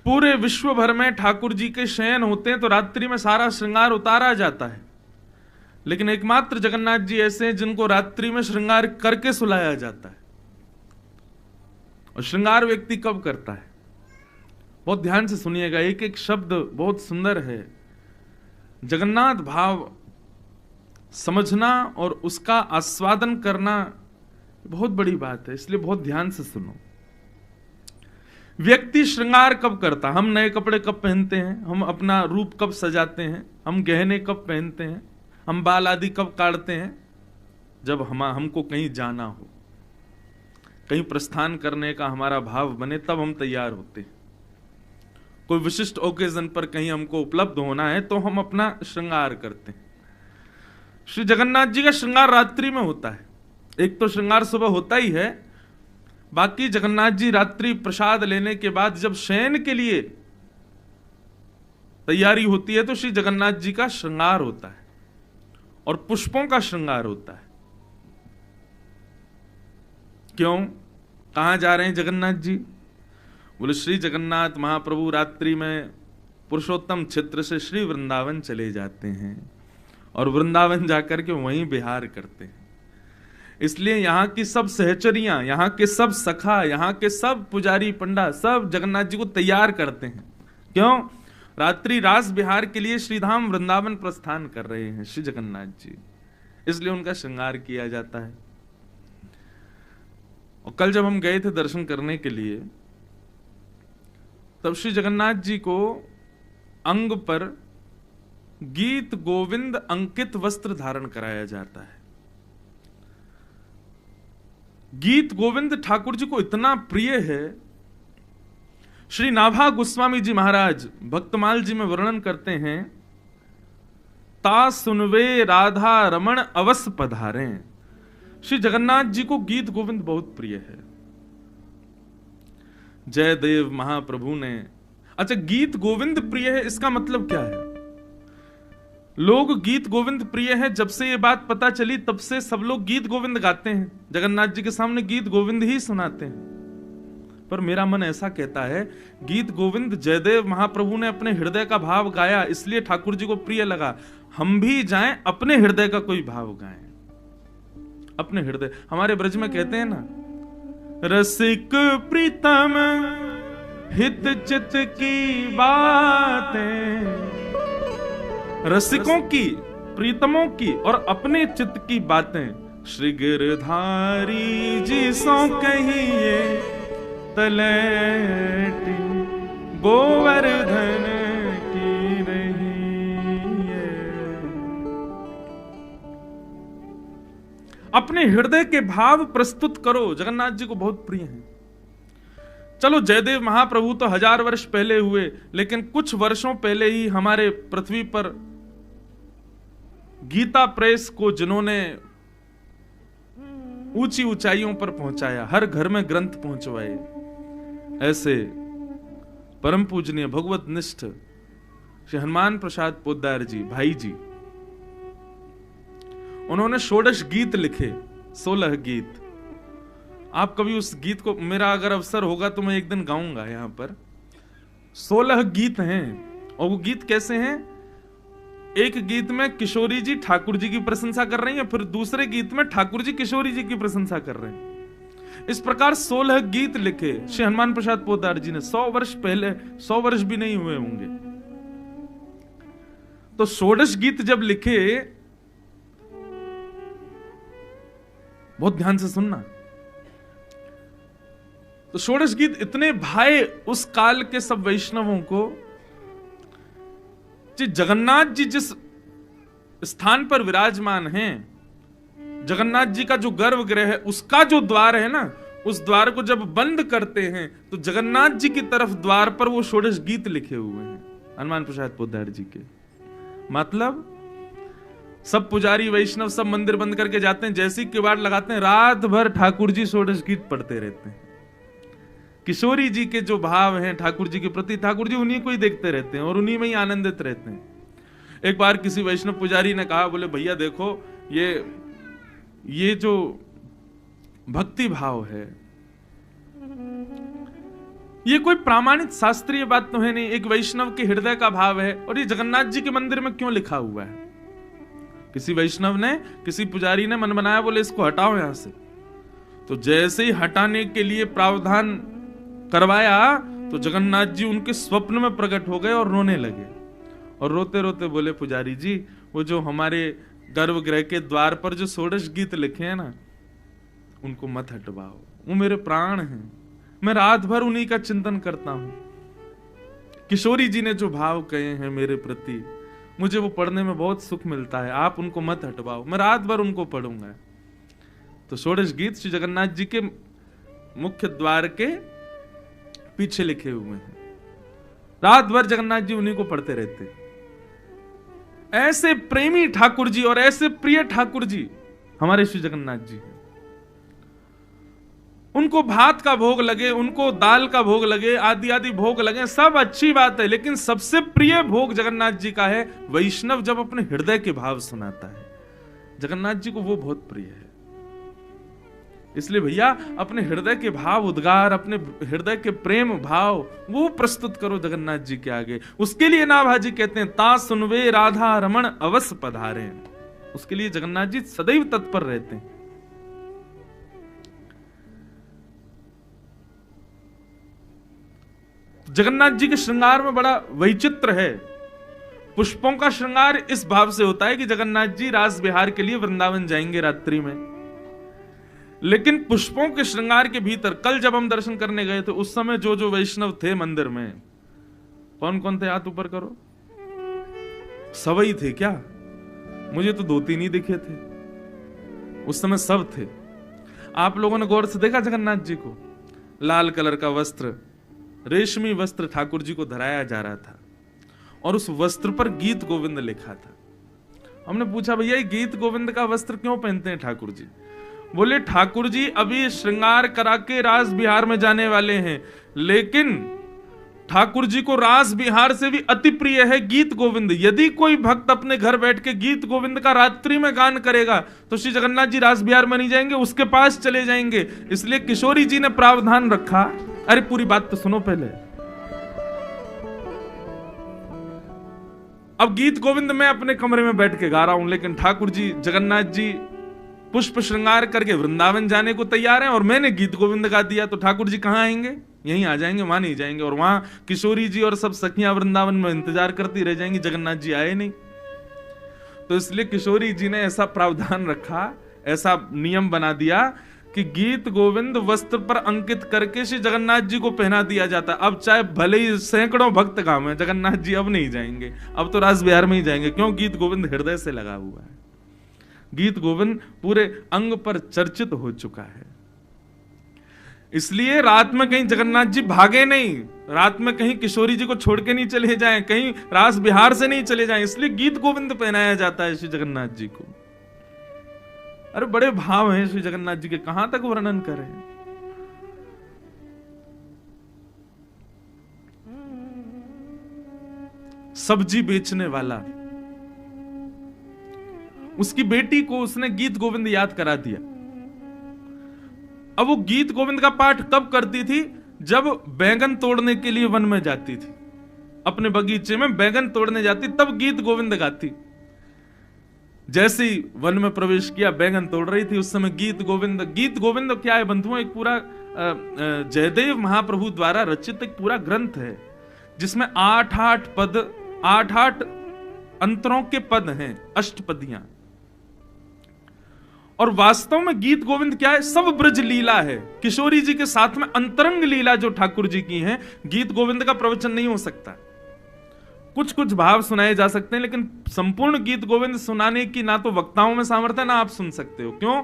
पूरे विश्व भर में ठाकुर जी के शयन होते हैं तो रात्रि में सारा श्रृंगार उतारा जाता है, लेकिन एकमात्र जगन्नाथ जी ऐसे हैं जिनको रात्रि में श्रृंगार करके सुलाया जाता है। और श्रृंगार व्यक्ति कब करता है? बहुत ध्यान से सुनिएगा, एक एक शब्द बहुत सुंदर है। जगन्नाथ भाव समझना और उसका आस्वादन करना बहुत बड़ी बात है, इसलिए बहुत ध्यान से सुनो। व्यक्ति श्रृंगार कब करता? हम नए कपड़े कब पहनते हैं? हम अपना रूप कब सजाते हैं? हम गहने कब पहनते हैं? हम बाल आदि कब काटते हैं? जब हमको कहीं जाना हो, कहीं प्रस्थान करने का हमारा भाव बने, तब हम तैयार होते हैं। कोई विशिष्ट ओकेजन पर कहीं हमको उपलब्ध होना है तो हम अपना श्रृंगार करते हैं। श्री जगन्नाथ जी का श्रृंगार रात्रि में होता है। एक तो श्रृंगार सुबह होता ही है, बाकी जगन्नाथ जी रात्रि प्रसाद लेने के बाद जब शयन के लिए तैयारी होती है तो श्री जगन्नाथ जी का श्रृंगार होता है और पुष्पों का श्रृंगार होता है। क्यों? कहां जा रहे हैं जगन्नाथ जी? बोले श्री जगन्नाथ महाप्रभु रात्रि में पुरुषोत्तम क्षेत्र से श्री वृंदावन चले जाते हैं और वृंदावन जाकर के वहीं विहार करते हैं। इसलिए यहाँ की सब सहचरियां, यहाँ के सब सखा, यहाँ के सब पुजारी पंडा सब जगन्नाथ जी को तैयार करते हैं। क्यों? रात्रि रास विहार के लिए श्रीधाम वृंदावन प्रस्थान कर रहे हैं श्री जगन्नाथ जी, इसलिए उनका श्रृंगार किया जाता है। और कल जब हम गए थे दर्शन करने के लिए, तब श्री जगन्नाथ जी को अंग पर गीत गोविंद अंकित वस्त्र धारण कराया जाता है। गीत गोविंद ठाकुर जी को इतना प्रिय है, श्री नाभा गोस्वामी जी महाराज भक्तमाल जी में वर्णन करते हैं, ता सुनवे राधा रमण अवस पधारे। श्री जगन्नाथ जी को गीत गोविंद बहुत प्रिय है। जयदेव महाप्रभु ने, अच्छा गीत गोविंद प्रिय है इसका मतलब क्या है? लोग गीत गोविंद प्रिय है, जब से ये बात पता चली तब से सब लोग गीत गोविंद गाते हैं, जगन्नाथ जी के सामने गीत गोविंद ही सुनाते हैं। पर मेरा मन ऐसा कहता है, गीत गोविंद जयदेव महाप्रभु ने अपने हृदय का भाव गाया, इसलिए ठाकुर जी को प्रिय लगा। हम भी जाएं अपने हृदय का कोई भाव गाएं, अपने हृदय। हमारे ब्रज में कहते हैं ना, रसिक प्रीतम हित चित की बातें, रसिकों की, प्रीतमों की और अपने चित्त की बातें श्री गिरधारी जी सो कहिए तलैटी गोवर्धन की रही है। अपने हृदय के भाव प्रस्तुत करो, जगन्नाथ जी को बहुत प्रिय हैं। चलो जयदेव महाप्रभु तो 1000 वर्ष पहले हुए, लेकिन कुछ वर्षों पहले ही हमारे पृथ्वी पर गीता प्रेस को जिन्होंने ऊंची ऊंचाइयों पर पहुंचाया, हर घर में ग्रंथ पहुंचवाए, ऐसे परम पूजनीय भगवत निष्ठ श्री हनुमान प्रसाद पोद्दार जी भाई जी, उन्होंने 16 गीत लिखे, 16 गीत। आप कभी उस गीत को, मेरा अगर अवसर होगा तो मैं एक दिन गाऊंगा यहां पर। 16 गीत हैं और वो गीत कैसे हैं? एक गीत में किशोरी जी ठाकुर जी की प्रशंसा कर रही हैं, फिर दूसरे गीत में ठाकुर जी किशोरी जी की प्रशंसा कर रहे हैं। इस प्रकार 16 गीत लिखे श्री हनुमान प्रसाद पोद्दार जी ने 100 वर्ष पहले, 100 वर्ष भी नहीं हुए होंगे। तो 16 गीत जब लिखे, बहुत ध्यान से सुनना, तो 16 गीत इतने भाए उस काल के सब वैष्णवों को, जगन्नाथ जी जिस स्थान पर विराजमान हैं, जगन्नाथ जी का जो गर्भगृह है, उसका जो द्वार है ना, उस द्वार को जब बंद करते हैं तो जगन्नाथ जी की तरफ द्वार पर वो 16 गीत लिखे हुए हैं हनुमान प्रसाद पोद्दार जी के। मतलब सब पुजारी वैष्णव सब मंदिर बंद करके जाते हैं, जैसे ही किवाड़ लगाते हैं रात भर ठाकुर जी 16 गीत पढ़ते रहते हैं। किशोरी जी के जो भाव हैं ठाकुर जी के प्रति, ठाकुर जी उन्हीं को ही देखते रहते हैं और उन्हीं में ही आनंदित रहते हैं। एक बार किसी वैष्णव पुजारी ने कहा, बोले भैया देखो ये जो भक्ति भाव है, ये कोई प्रामाणिक शास्त्रीय बात तो है नहीं, एक वैष्णव के हृदय का भाव है। और ये जगन्नाथ जी के मंदिर में क्यों लिखा हुआ है? किसी वैष्णव ने, किसी पुजारी ने मन बनाया, बोले इसको हटाओ यहां से। तो जैसे ही हटाने के लिए प्रावधान करवाया तो जगन्नाथ जी उनके स्वप्न में प्रकट हो गए और रोने लगे। और रोते रोते बोले, पुजारी जी, वो जो हमारे गर्भगृह के द्वार पर जो 16 गीत लिखे हैं ना, उनको मत हटवाओ, वो मेरे प्राण हैं, मैं रात भर उन्हीं का चिंतन करता हूं। किशोरी जी ने जो भाव कहे हैं मेरे प्रति, मुझे वो पढ़ने में बहुत सुख मिलता है, आप उनको मत हटवाओ, मैं रात भर उनको पढ़ूंगा। तो 16 गीत श्री जगन्नाथ जी के मुख्य द्वार के पीछे लिखे हुए हैं, रात भर जगन्नाथ जी उन्हीं को पढ़ते रहते। ऐसे प्रेमी ठाकुर जी और ऐसे प्रिय ठाकुर जी हमारे श्री जगन्नाथ जी हैं। उनको भात का भोग लगे, उनको दाल का भोग लगे, आदि आदि भोग लगे, सब अच्छी बात है, लेकिन सबसे प्रिय भोग जगन्नाथ जी का है। वैष्णव जब अपने हृदय के भाव सुनाता है, जगन्नाथ जी को वो बहुत प्रिय है। इसलिए भैया अपने हृदय के भाव उद्गार, अपने हृदय के प्रेम भाव वो प्रस्तुत करो जगन्नाथ जी के आगे। उसके लिए नाभाजी कहते हैं, ता सुनवे राधा रमण अवस पधारे। उसके लिए जगन्नाथ जी सदैव तत्पर रहते हैं। जगन्नाथ जी के श्रृंगार में बड़ा वैचित्र है। पुष्पों का श्रृंगार इस भाव से होता है कि जगन्नाथ जी रास विहार के लिए वृंदावन जाएंगे रात्रि में, लेकिन पुष्पों के श्रृंगार के भीतर कल जब हम दर्शन करने गए थे उस समय जो जो वैष्णव थे मंदिर में, कौन कौन थे? हाथ ऊपर करो। सवई थे क्या? मुझे तो 2-3 ही दिखे थे, उस समय सब थे। आप लोगों ने गौर से देखा जगन्नाथ जी को? लाल कलर का वस्त्र, रेशमी वस्त्र ठाकुर जी को धराया जा रहा था और उस वस्त्र पर गीत गोविंद लिखा था। हमने पूछा, भैया ये गीत गोविंद का वस्त्र क्यों पहनते हैं ठाकुर जी? बोले, ठाकुर जी अभी श्रृंगार करा के रास बिहार में जाने वाले हैं, लेकिन ठाकुर जी को रास बिहार से भी अति प्रिय है गीत गोविंद। यदि कोई भक्त अपने घर बैठ के गीत गोविंद का रात्रि में गान करेगा तो श्री जगन्नाथ जी रास बिहार में नहीं जाएंगे, उसके पास चले जाएंगे। इसलिए किशोरी जी ने प्रावधान रखा। अरे पूरी बात तो सुनो पहले। अब गीत गोविंद मैं अपने कमरे में बैठ के गा रहा हूं, लेकिन ठाकुर जी जगन्नाथ जी पुष्प श्रृंगार करके वृंदावन जाने को तैयार हैं और मैंने गीत गोविंद गा दिया, तो ठाकुर जी कहां आएंगे? यहीं आ जाएंगे, वहां नहीं जाएंगे। और वहां किशोरी जी और सब सखियां वृंदावन में इंतजार करती रह जाएंगी, जगन्नाथ जी आए नहीं। तो इसलिए किशोरी जी ने ऐसा प्रावधान रखा, ऐसा नियम बना दिया कि गीत गोविंद वस्त्र पर अंकित करके श्री जगन्नाथ जी को पहना दिया जाता। अब चाहे भले ही सैकड़ों भक्त गांव में, जगन्नाथ जी अब नहीं जाएंगे, अब तो रास बिहार में ही जाएंगे। क्यों? गीत गोविंद हृदय से लगा हुआ है, गीत गोविंद पूरे अंग पर चर्चित हो चुका है। इसलिए रात में कहीं जगन्नाथ जी भागे नहीं, रात में कहीं किशोरी जी को छोड़ के नहीं चले जाएं, कहीं रास बिहार से नहीं चले जाएं, इसलिए गीत गोविंद पहनाया जाता है श्री जगन्नाथ जी को। अरे बड़े भाव हैं श्री जगन्नाथ जी के, कहां तक वर्णन करें। सब्जी बेचने वाला, उसकी बेटी को उसने गीत गोविंद याद करा दिया। अब वो गीत गोविंद का पाठ कब करती थी? जब बैंगन तोड़ने के लिए वन में जाती थी, अपने बगीचे में बैंगन तोड़ने जाती, तब गीत गोविंद गाती। जैसे ही वन में प्रवेश किया, बैंगन तोड़ रही थी, उस समय गीत गोविंद। गीत गोविंद क्या है बंधुओं? एक पूरा जयदेव महाप्रभु द्वारा रचित एक पूरा ग्रंथ है, जिसमें 8-8 पद, 8-8 अंतरों के पद हैं, अष्टपदियां। और वास्तव में गीत गोविंद क्या है? सब ब्रज लीला है। किशोरी जी के साथ में अंतरंग लीला जो ठाकुर जी की है, गीत गोविंद का प्रवचन नहीं हो सकता। कुछ कुछ भाव सुनाए जा सकते हैं, लेकिन संपूर्ण गीत गोविंद सुनाने की ना तो वक्ताओं में सामर्थ्य है, ना आप सुन सकते हो। क्यों?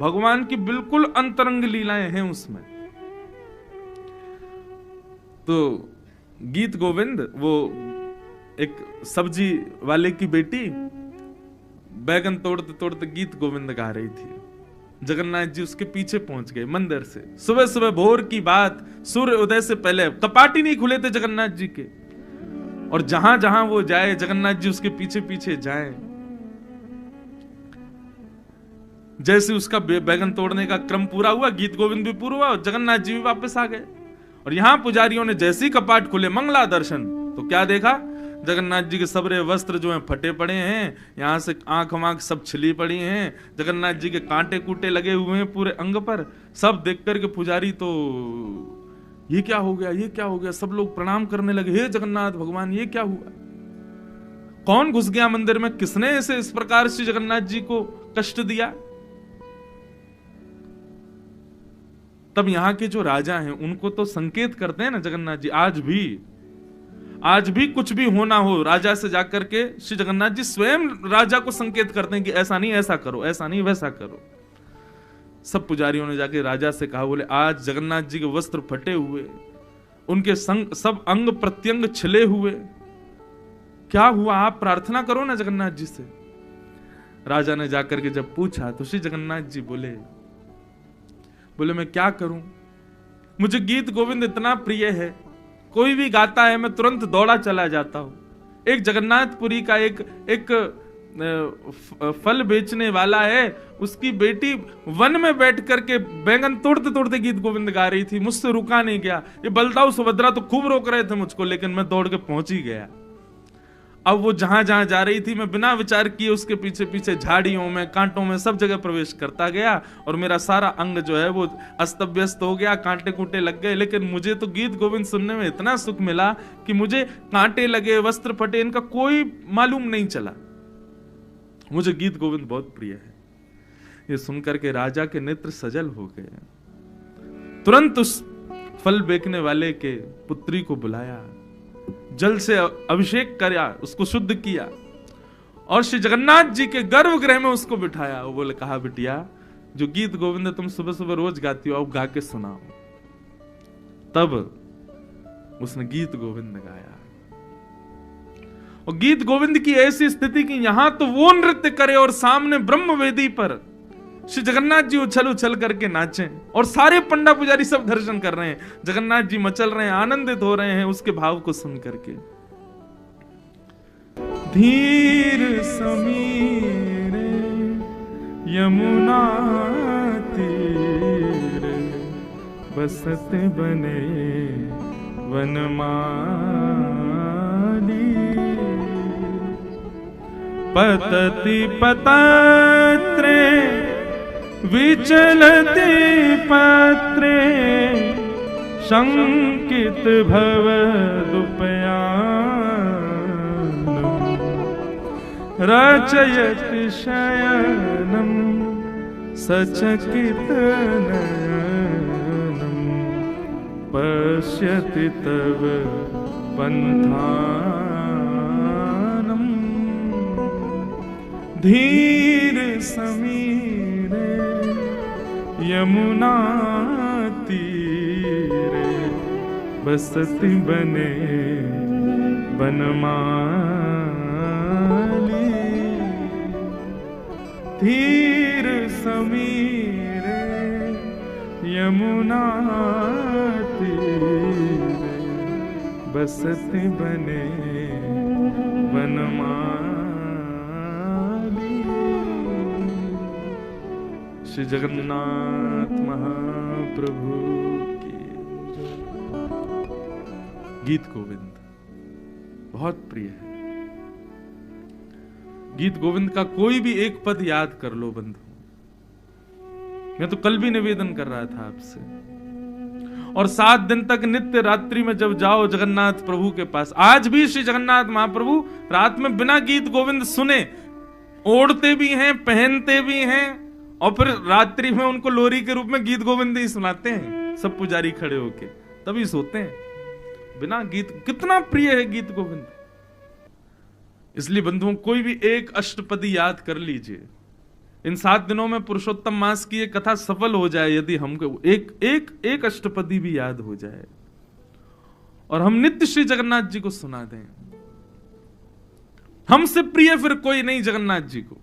भगवान की बिल्कुल अंतरंग लीलाएं हैं उसमें। तो गीत गोविंद, वो एक सब्जी वाले की बेटी बैगन तोड़ते तोड़ते गीत गोविंद गा रही थी। जगन्नाथ जी उसके पीछे पहुंच गए मंदिर से। सुबह सुबह भोर की बात, सूर्य उदय से पहले, कपाट ही नहीं खुले थे जगन्नाथ जी के, और जहां जहां वो जाए जगन्नाथ जी उसके पीछे पीछे जाएं। जैसे उसका बैगन तोड़ने का क्रम पूरा हुआ, गीत गोविंद भी पूरा हुआ और जगन्नाथ जी भी वापस आ गए। और यहां पुजारियों ने जैसे ही कपाट खुले, मंगला दर्शन, तो क्या देखा? जगन्नाथ जी के सबरे वस्त्र जो हैं फटे पड़े हैं, यहां से आंख वाँख सब छिली पड़ी हैं, जगन्नाथ जी के कांटे कूटे लगे हुए हैं पूरे अंग पर। सब देख करके पुजारी तो ये क्या हो गया, ये क्या हो गया, सब लोग प्रणाम करने लगे, हे जगन्नाथ भगवान ये क्या हुआ, कौन घुस गया मंदिर में, किसने ऐसे इस प्रकार से जगन्नाथ जी को कष्ट दिया। तब यहां के जो राजा हैं उनको तो संकेत करते हैं ना जगन्नाथ जी, आज भी कुछ भी होना हो, राजा से जाकर के श्री जगन्नाथ जी स्वयं राजा को संकेत करते हैं कि ऐसा नहीं ऐसा करो, ऐसा नहीं वैसा करो। सब पुजारियों ने जाके राजा से कहा, बोले आज जगन्नाथ जी के वस्त्र फटे हुए, उनके संग सब अंग प्रत्यंग छिले हुए, क्या हुआ, आप प्रार्थना करो ना जगन्नाथ जी से। राजा ने जाकर के जब पूछा तो श्री जगन्नाथ जी बोले मैं क्या करूं, मुझे गीत गोविंद इतना प्रिय है, कोई भी गाता है मैं तुरंत दौड़ा चला जाता हूं। एक जगन्नाथपुरी का एक फल बेचने वाला है, उसकी बेटी वन में बैठ करके बैंगन तोड़ते तोड़ते गीत गोविंद गा रही थी, मुझसे रुका नहीं गया। ये बलदाऊ सुभद्रा तो खूब रोक रहे थे मुझको, लेकिन मैं दौड़ के पहुंच ही गया। अब वो जहां जहां जा रही थी मैं बिना विचार किए उसके पीछे पीछे झाड़ियों में, कांटों में, सब जगह प्रवेश करता गया और मेरा सारा अंग जो है वो अस्त व्यस्त हो गया, कांटे कूटे लग गए। लेकिन मुझे तो गीत गोविंद सुनने में इतना सुख मिला कि मुझे कांटे लगे, वस्त्र फटे, इनका कोई मालूम नहीं चला। मुझे गीत गोविंद बहुत प्रिय है। ये सुनकर के राजा के नेत्र सजल हो गए। तुरंत उस फल बेचने वाले के पुत्री को बुलाया, जल से अभिषेक किया, उसको शुद्ध किया और श्री जगन्नाथ जी के गर्भगृह में उसको बिठाया। वो बोले, कहा बिटिया जो गीत गोविंद तुम सुबह सुबह रोज गाती हो, अब गा के सुनाओ। तब उसने गीत गोविंद गाया और गीत गोविंद की ऐसी स्थिति कि यहां तो वो नृत्य करे और सामने ब्रह्म वेदी पर श्री जगन्नाथ जी उछल उछल करके नाचे और सारे पंडा पुजारी सब दर्शन कर रहे हैं। जगन्नाथ जी मचल रहे हैं, आनंदित हो रहे हैं उसके भाव को सुन करके। धीर समीरे यमुना तीर बसत बने वनमाली, पतति पतत्रे विचलते पत्रे शंकित भवदुपयानम् रचयति शयनम् सचकित नयनम् पश्यति तव पन्थानम्। धीर समीरे यमुना तीरे बसति बने बनमाली, धीर समीरे यमुना तीरे बसति बने बनमाली। श्री जगन्नाथ महाप्रभु की गीत गोविंद बहुत प्रिय है। गीत गोविंद का कोई भी एक पद याद कर लो बंधु। मैं तो कल भी निवेदन कर रहा था आपसे, और 7 दिन तक नित्य रात्रि में जब जाओ जगन्नाथ प्रभु के पास, आज भी श्री जगन्नाथ महाप्रभु रात में बिना गीत गोविंद सुने ओढ़ते भी हैं, पहनते भी हैं, और फिर रात्रि में उनको लोरी के रूप में गीत गोविंद ही सुनाते हैं, सब पुजारी खड़े होके, तभी सोते हैं बिना गीत। कितना प्रिय है गीत गोविंद। इसलिए बंधुओं कोई भी एक अष्टपदी याद कर लीजिए। इन 7 दिनों में पुरुषोत्तम मास की एक कथा सफल हो जाए यदि हमको एक अष्टपदी भी याद हो जाए और हम नित्य श्री जगन्नाथ जी को सुना दें। हमसे प्रिय फिर कोई नहीं जगन्नाथ जी को।